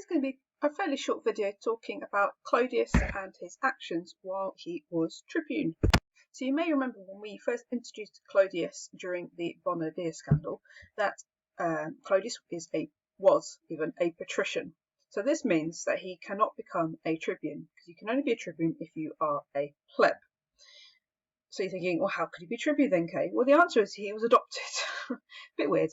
Today's going to be a fairly short video talking about Clodius and his actions while he was tribune. So you may remember when we first introduced Clodius during the Bonadier scandal that Clodius was even a patrician. So this means that he cannot become a tribune, because you can only be a tribune if you are a pleb. So you're thinking, well, how could he be tribune then, Kay? Well, the answer is he was adopted. A bit weird.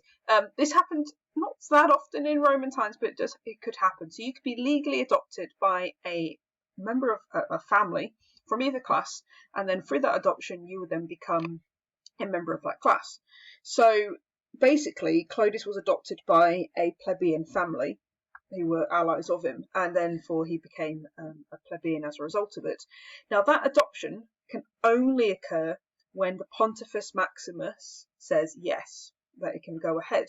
This happened not that often in Roman times, but it could happen. So you could be legally adopted by a member of a family from either class, and then through that adoption, you would then become a member of that class. So basically, Clodius was adopted by a plebeian family who were allies of him, and then he became a plebeian as a result of it. Now, that adoption can only occur when the Pontifex Maximus says yes, that it can go ahead.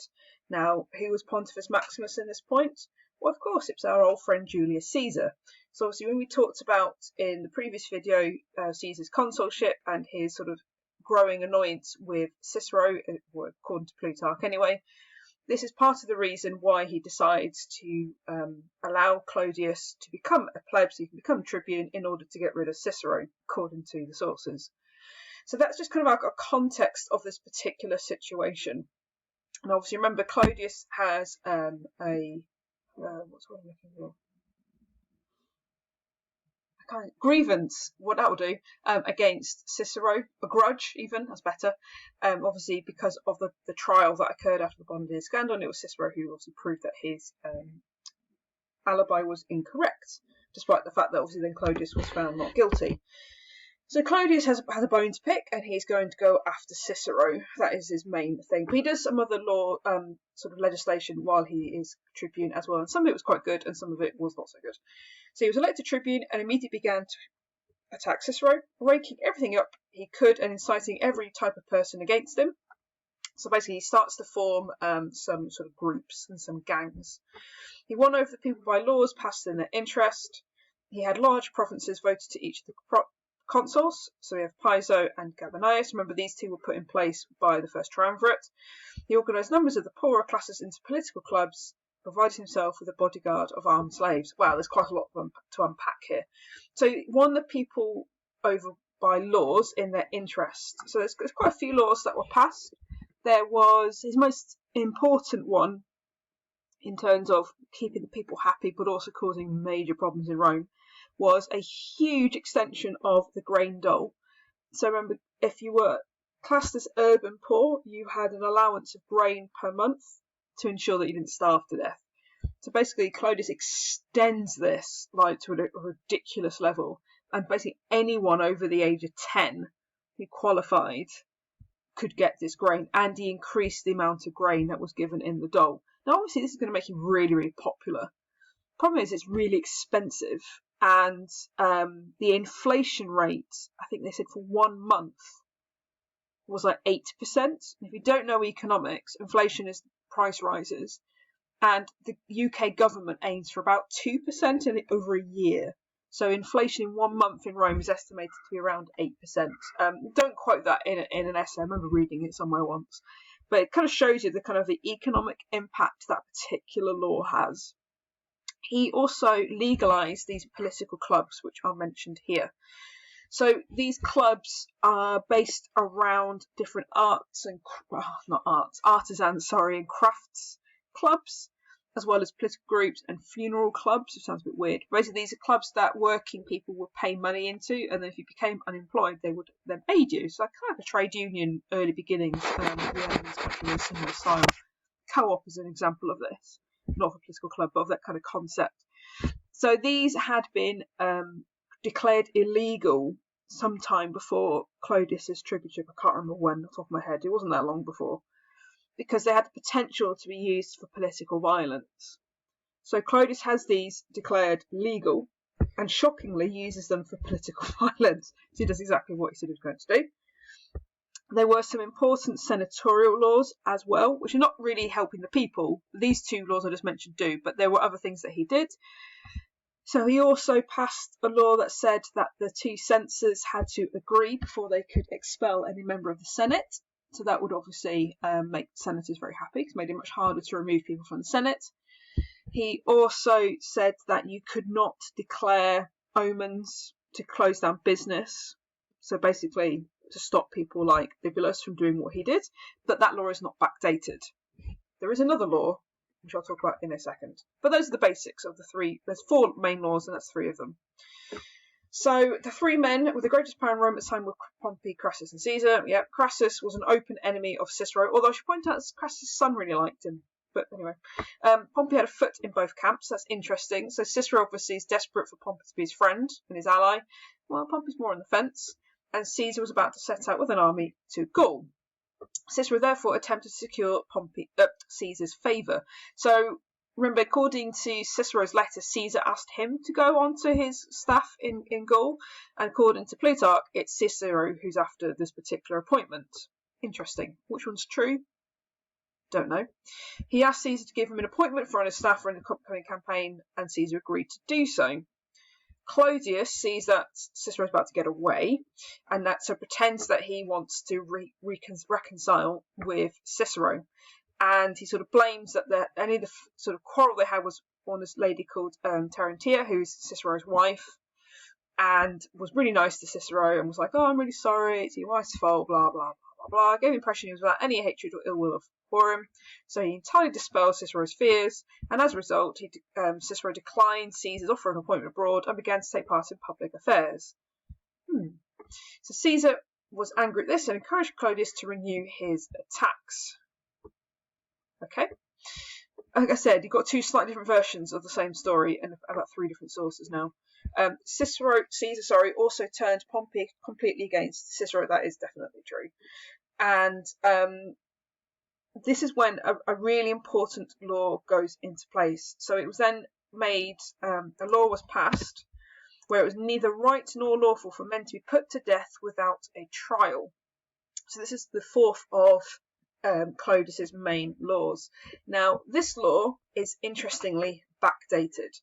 Now, who was Pontifex Maximus in this point? Well, of course, it's our old friend Julius Caesar. So obviously when we talked about in the previous video Caesar's consulship and his sort of growing annoyance with Cicero, according to Plutarch anyway, this is part of the reason why he decides to allow Clodius to become a pleb, so he can become tribune, in order to get rid of Cicero, according to the sources. So that's just kind of a context of this particular situation. And obviously remember, Clodius has grievance, what that will do, against Cicero, a grudge even, that's better, obviously because of the trial that occurred after the Bonadier scandal, and it was Cicero who obviously proved that his alibi was incorrect, despite the fact that obviously then Clodius was found not guilty. So Clodius has a bone to pick, and he's going to go after Cicero. That is his main thing. But he does some other law, sort of legislation while he is tribune as well. And some of it was quite good, and some of it was not so good. So he was elected tribune and immediately began to attack Cicero, raking everything up he could and inciting every type of person against him. So basically he starts to form some sort of groups and some gangs. He won over the people by laws passed in their interest. He had large provinces voted to each of the consuls, so we have Piso and Gabinius. Remember, these two were put in place by the first triumvirate. He organised numbers of the poorer classes into political clubs, provided himself with a bodyguard of armed slaves. Wow, there's quite a lot to unpack here. So he won the people over by laws in their interest. So there's quite a few laws that were passed. There was his most important one in terms of keeping the people happy, but also causing major problems in Rome, was a huge extension of the grain dole. So remember, if you were classed as urban poor, you had an allowance of grain per month to ensure that you didn't starve to death. So basically, Clodius extends this to a ridiculous level, and basically anyone over the age of 10 who qualified could get this grain, and he increased the amount of grain that was given in the dole. Now, obviously, this is going to make him really, really popular. Problem is, it's really expensive. And the inflation rate, I think they said for 1 month, was like 8%. If you don't know economics, inflation is price rises. And the UK government aims for about 2% over a year. So inflation in 1 month in Rome is estimated to be around 8%. Don't quote that in an essay. I remember reading it somewhere once. But it kind of shows you the economic impact that particular law has. He also legalised these political clubs, which are mentioned here. So these clubs are based around different artisans, and crafts clubs, as well as political groups and funeral clubs, which sounds a bit weird. Basically, these are clubs that working people would pay money into, and then if you became unemployed, they would then aid you. So kind of a trade union early beginnings. We have a similar style. Co-op is an example of this. Not a political club, but of that kind of concept. So these had been declared illegal sometime before Clodius's tribuneship. I can't remember when, off the top of my head. It wasn't that long before, because they had the potential to be used for political violence. So Clodius has these declared legal, and shockingly uses them for political violence. So he does exactly what he said he was going to do. There were some important senatorial laws as well, which are not really helping the people. These two laws I just mentioned do, but there were other things that he did. So he also passed a law that said that the two censors had to agree before they could expel any member of the Senate. So that would obviously make senators very happy, because it made it much harder to remove people from the Senate. He also said that you could not declare omens to close down business. So basically to stop people like Bibulus from doing what he did, but that law is not backdated. There is another law, which I'll talk about in a second. But those are the basics of the three. There's 4 main laws, and that's 3 of them. So the 3 men with the greatest power in Rome at the time were Pompey, Crassus, and Caesar. Yeah, Crassus was an open enemy of Cicero, although I should point out Crassus' son really liked him. But anyway, Pompey had a foot in both camps. That's interesting. So Cicero obviously is desperate for Pompey to be his friend and his ally. Well, Pompey's more on the fence, and Caesar was about to set out with an army to Gaul. Cicero therefore attempted to secure Caesar's favour. So remember, according to Cicero's letter, Caesar asked him to go onto his staff in Gaul, and according to Plutarch, it's Cicero who's after this particular appointment. Interesting. Which one's true? Don't know. He asked Caesar to give him an appointment for on his staff for an upcoming campaign, and Caesar agreed to do so. Clodius sees that Cicero's about to get away, and that so pretends that he wants to reconcile with Cicero, and he sort of blames that any of the sort of quarrel they had was on this lady called Terentia, who's Cicero's wife, and was really nice to Cicero and was like, "Oh, I'm really sorry, it's your wife's fault," blah blah blah blah blah. Gave the impression he was without any hatred or ill will for him, so he entirely dispelled Cicero's fears, and as a result, Cicero declined Caesar's offer of an appointment abroad and began to take part in public affairs. So Caesar was angry at this and encouraged Clodius to renew his attacks. Okay. Like I said, you've got 2 slightly different versions of the same story and about 3 different sources now. Caesar also turned Pompey completely against Cicero. That is definitely true. And this is when a really important law goes into place. So it was then made, a law was passed where it was neither right nor lawful for men to be put to death without a trial. So this is the 4th of Clodius's main laws. Now, this law is interestingly backdated.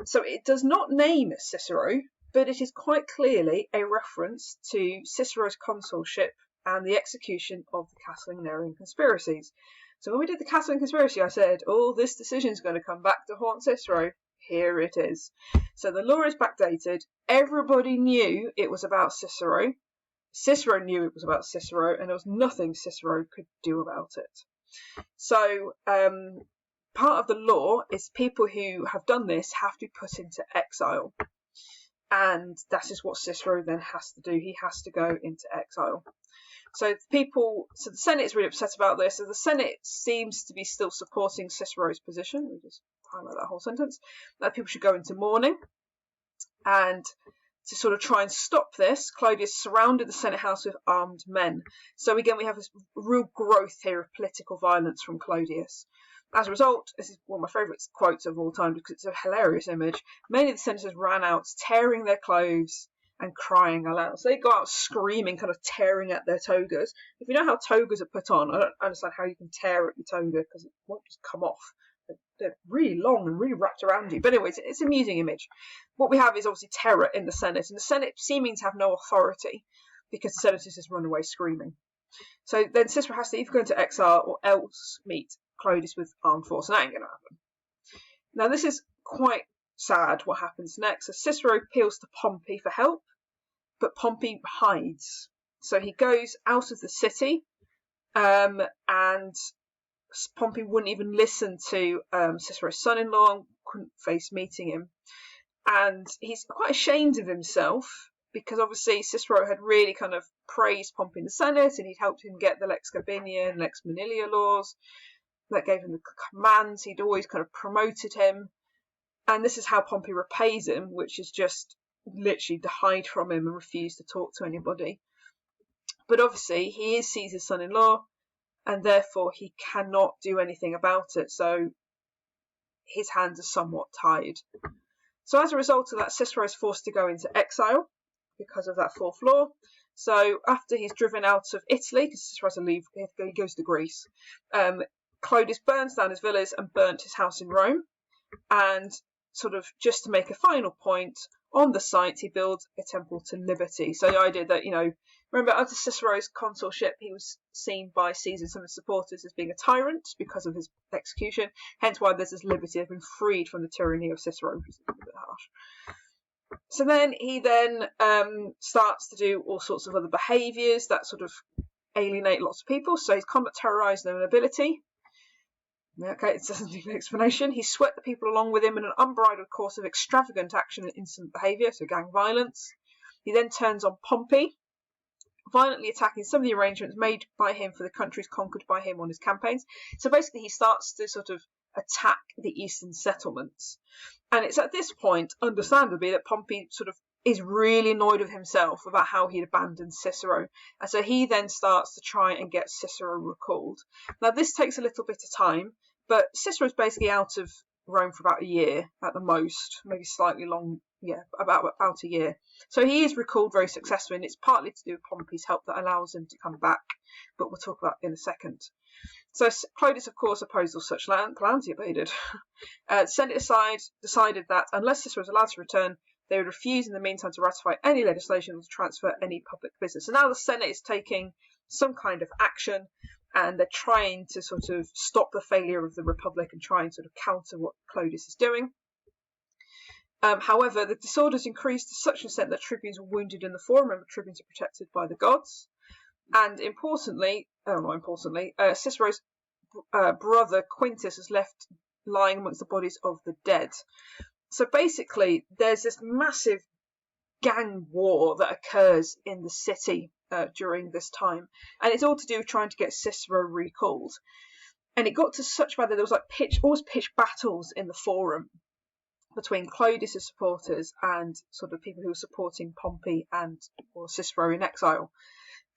So it does not name Cicero, but it is quite clearly a reference to Cicero's consulship and the execution of the Catilinarian conspiracies. So when we did the Catiline conspiracy, I said, oh, this decision is going to come back to haunt Cicero. Here it is. So the law is backdated. Everybody knew it was about Cicero. Cicero knew it was about Cicero, and there was nothing Cicero could do about it. So part of the law is people who have done this have to be put into exile. And that is what Cicero then has to do. He has to go into exile. So the Senate is really upset about this. So the Senate seems to be still supporting Cicero's position. We just highlight that whole sentence. That people should go into mourning. And to sort of try and stop this, Clodius surrounded the Senate House with armed men. So again, we have this real growth here of political violence from Clodius. As a result, this is one of my favourite quotes of all time because it's a hilarious image. Many of the senators ran out, tearing their clothes and crying aloud. So they go out screaming, kind of tearing at their togas. If you know how togas are put on, I don't understand how you can tear at your toga because it won't just come off. They're really long and really wrapped around you. But anyways, it's an amusing image. What we have is obviously terror in the Senate, and the Senate seeming to have no authority because the senators just run away screaming. So then Cicero has to either go into exile or else meet Clodius with armed force, and that ain't going to happen. Now this is quite sad what happens next. So Cicero appeals to Pompey for help, but Pompey hides. So he goes out of the city, and Pompey wouldn't even listen to Cicero's son-in-law and couldn't face meeting him. And he's quite ashamed of himself because obviously Cicero had really kind of praised Pompey in the Senate and he'd helped him get the Lex Gabinia and Lex Manilia laws that gave him the commands. He'd always kind of promoted him. And this is how Pompey repays him, which is just literally to hide from him and refuse to talk to anybody. But obviously he is Caesar's son-in-law, and therefore he cannot do anything about it, so his hands are somewhat tied. So as a result of that, Cicero is forced to go into exile because of that 4th law. So after he's driven out of Italy, because Cicero has to leave, he goes to Greece, Clodius burns down his villas and burnt his house in Rome. And sort of just to make a final point, On the site, he builds a temple to Liberty. So the idea that, remember, under Cicero's consulship, he was seen by Caesar and some of his supporters as being a tyrant because of his execution. Hence why there's this liberty of being freed from the tyranny of Cicero, which is a bit harsh. So then he starts to do all sorts of other behaviours that sort of alienate lots of people. So his conduct terrorised the nobility. Okay, it doesn't need an explanation. He swept the people along with him in an unbridled course of extravagant action and insolent behaviour, so gang violence. He then turns on Pompey, violently attacking some of the arrangements made by him for the countries conquered by him on his campaigns. So basically he starts to sort of attack the eastern settlements. And it's at this point, understandably, that Pompey sort of is really annoyed with himself about how he'd abandoned Cicero. And so he then starts to try and get Cicero recalled. Now, this takes a little bit of time, but Cicero's basically out of Rome for about a year at the most, maybe slightly long, about a year. So he is recalled very successfully, and it's partly to do with Pompey's help that allows him to come back, but we'll talk about in a second. So Clodius, of course, opposed all such plans. He evaded. Senate decided that unless Cicero was allowed to return, they would refuse in the meantime to ratify any legislation or to transfer any public business. So now the Senate is taking some kind of action, and they're trying to sort of stop the failure of the Republic and try and sort of counter what Clodius is doing. However, the disorders increased to such an extent that tribunes were wounded in the forum. Remember, tribunes are protected by the gods. And Cicero's brother Quintus is left lying amongst the bodies of the dead. So basically, there's this massive gang war that occurs in the city during this time. And it's all to do with trying to get Cicero recalled. And it got to such bad that there was almost pitched battles in the forum between Clodius' supporters and sort of people who were supporting Pompey or Cicero in exile.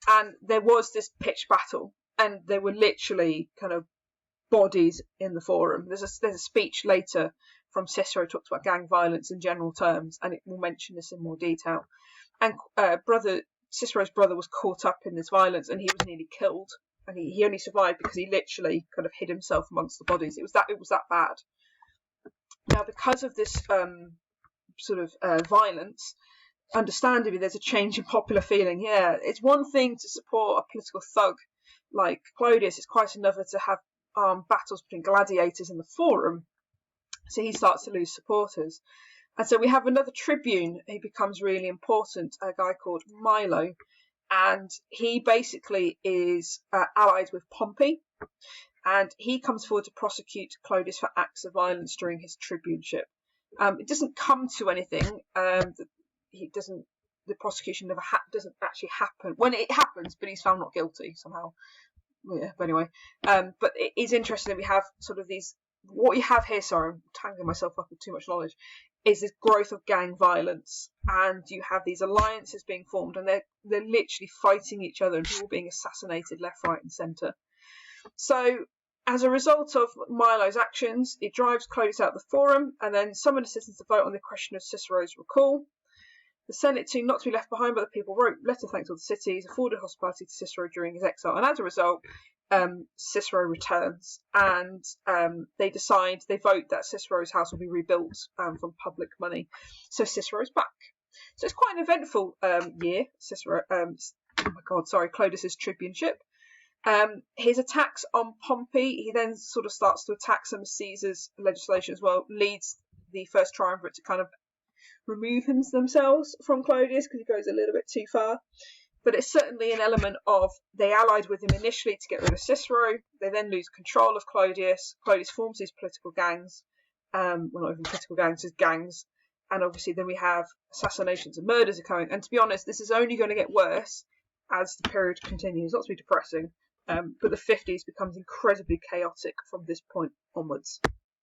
And there was this pitched battle, and there were literally kind of bodies in the forum. There's a speech later from Cicero talks about gang violence in general terms, and it will mention this in more detail. And Cicero's brother was caught up in this violence, and he was nearly killed. And he only survived because he literally kind of hid himself amongst the bodies. It was that bad. Now, because of this violence, understandably, there's a change in popular feeling here. It's one thing to support a political thug like Clodius. It's quite another to have battles between gladiators in the forum. So he starts to lose supporters. And so we have another tribune who becomes really important, a guy called Milo. And he basically is allied with Pompey. And he comes forward to prosecute Clodius for acts of violence during his tribuneship. It doesn't come to anything. The prosecution doesn't actually happen. When it happens, but he's found not guilty somehow. Yeah, but anyway. But it is interesting that we have sort of these. What you have here, sorry, I'm tangling myself up with too much knowledge, is this growth of gang violence, and you have these alliances being formed, and they're literally fighting each other, and people being assassinated left, right, and centre. So, as a result of Milo's actions, it drives Clodius out of the forum, and then summoned the citizens to vote on the question of Cicero's recall. The Senate, too, not to be left behind by the people, wrote letter thanks to all the cities, afforded hospitality to Cicero during his exile, and as a result, Cicero returns, and they vote that Cicero's house will be rebuilt from public money. So Cicero's back. So it's quite an eventful year, Clodius' tribuneship. His attacks on Pompey, he then sort of starts to attack some of Caesar's legislation as well, leads the first triumvirate to kind of remove themselves from Clodius because he goes a little bit too far. But it's certainly an element of they allied with him initially to get rid of Cicero. They then lose control of Clodius. Clodius forms these political gangs. Well, not even political gangs, just gangs. And obviously then we have assassinations and murders occurring. And to be honest, this is only going to get worse as the period continues. Not to be depressing, but the 50s becomes incredibly chaotic from this point onwards.